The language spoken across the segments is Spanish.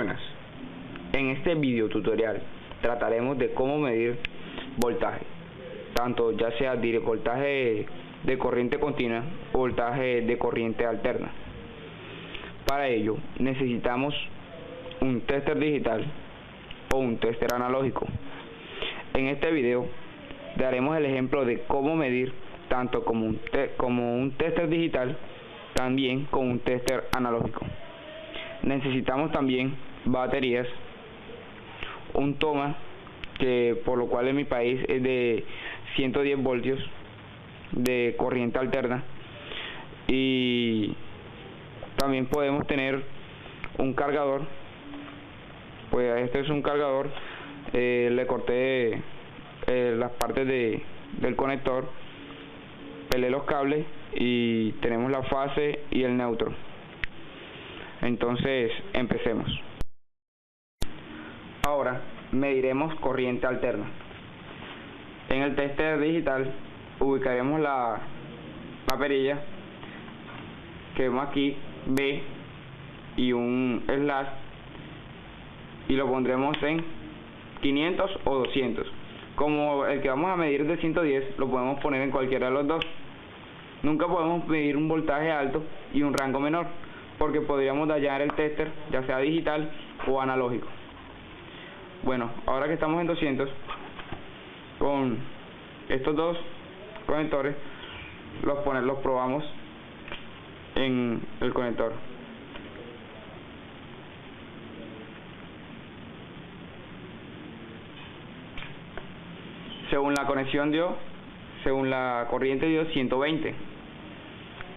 buenas. En este video tutorial trataremos de cómo medir voltaje, tanto ya sea voltaje de corriente continua o voltaje de corriente alterna. Para ello necesitamos un tester digital o un tester analógico. En este video daremos el ejemplo de cómo medir tanto como un tester digital, también con un tester analógico. Necesitamos también baterías, un toma, que por lo cual en mi país es de 110 voltios de corriente alterna, y también podemos tener un cargador. Pues este es un cargador, le corté las partes del conector, pelé los cables y tenemos la fase y el neutro. Entonces empecemos. Ahora mediremos corriente alterna. En el tester digital ubicaremos la perilla que vemos aquí, B, y un slash, y lo pondremos en 500 o 200. Como el que vamos a medir de 110, lo podemos poner en cualquiera de los dos. Nunca podemos medir un voltaje alto y un rango menor, porque podríamos dañar el tester, ya sea digital o analógico. Bueno, ahora que estamos en 200, con estos dos conectores los probamos en el conector. Según la conexión según la corriente dio 120.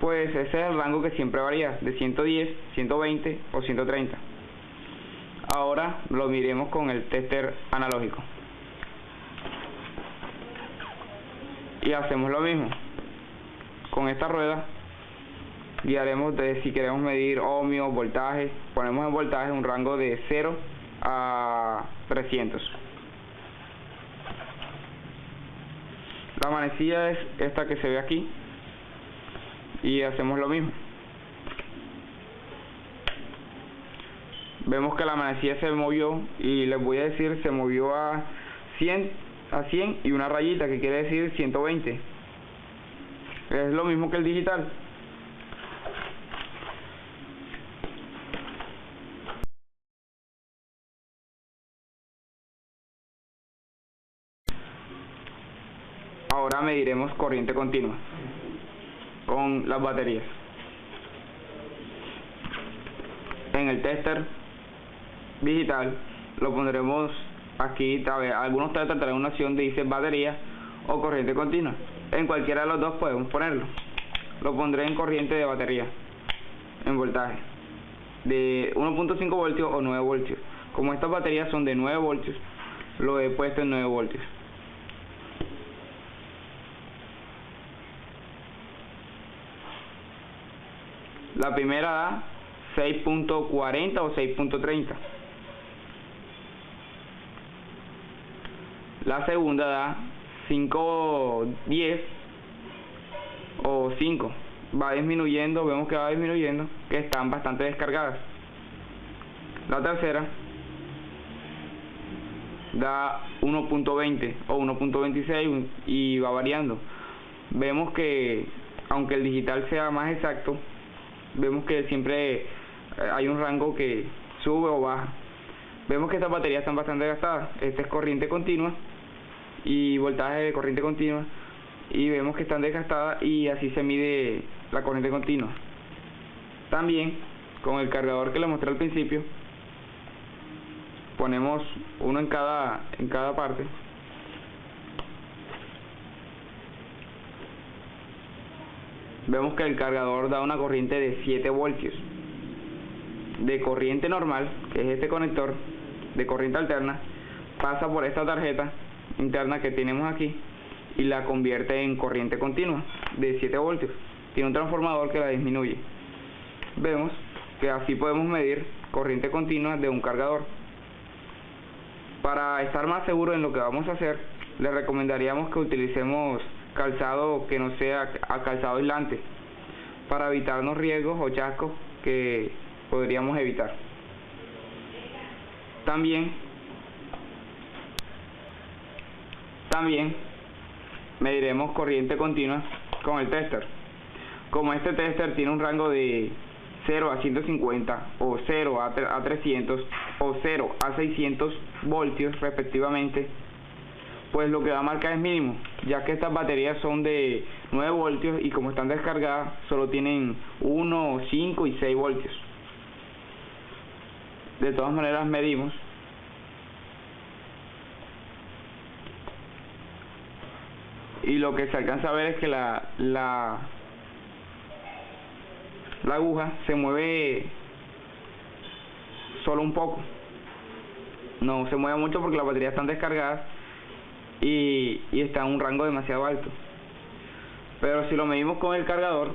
Pues ese es el rango que siempre varía, de 110, 120 o 130. Ahora lo miremos con el tester analógico. Y hacemos lo mismo. Con esta rueda guiaremos si queremos medir ohmios, voltaje. Ponemos en voltaje un rango de 0 a 300. La manecilla es esta que se ve aquí, y hacemos lo mismo. Vemos que la manecilla se movió, y les voy a decir, se movió a 100 y una rayita, que quiere decir 120. Es lo mismo que el digital. Ahora mediremos corriente continua con las baterías. En el tester digital lo pondremos aquí. Algunos testers traen una opción de dice batería o corriente continua. En cualquiera de los dos podemos ponerlo. Lo pondré en corriente de batería, en voltaje de 1.5 voltios o 9 voltios. Como estas baterías son de 9 voltios, lo he puesto en 9 voltios. La primera da 6.40 o 6.30. La segunda da 5.10 o 5. Va disminuyendo, vemos que va disminuyendo, que están bastante descargadas. La tercera da 1.20 o 1.26 y va variando. Vemos que aunque el digital sea más exacto, vemos que siempre hay un rango que sube o baja. Vemos que estas baterías están bastante gastadas. Esta es corriente continua y voltaje de corriente continua, y vemos que están desgastadas, y así se mide la corriente continua. También con el cargador que les mostré al principio, ponemos uno en cada parte. Vemos que el cargador da una corriente de 7 voltios de corriente normal, que es este conector de corriente alterna, pasa por esta tarjeta interna que tenemos aquí y la convierte en corriente continua de 7 voltios. Tiene un transformador que la disminuye. Vemos que así podemos medir corriente continua de un cargador. Para estar más seguros en lo que vamos a hacer, les recomendaríamos que utilicemos calzado que no sea calzado aislante, para evitarnos riesgos o chascos que podríamos evitar. También mediremos corriente continua con el tester. Como este tester tiene un rango de 0 a 150 o 0 a 300 o 0 a 600 voltios respectivamente, pues lo que va a marcar es mínimo, ya que estas baterías son de 9 voltios y como están descargadas solo tienen 1, 5 y 6 voltios. De todas maneras medimos y lo que se alcanza a ver es que la aguja se mueve solo un poco, no se mueve mucho porque las baterías están descargadas y está en un rango demasiado alto. Pero si lo medimos con el cargador,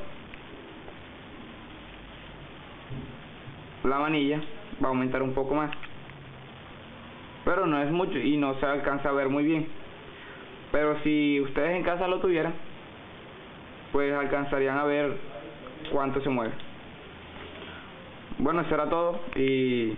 la manilla va a aumentar un poco más, pero no es mucho y no se alcanza a ver muy bien. Pero si ustedes en casa lo tuvieran, pues alcanzarían a ver cuánto se mueve. Bueno, eso era todo y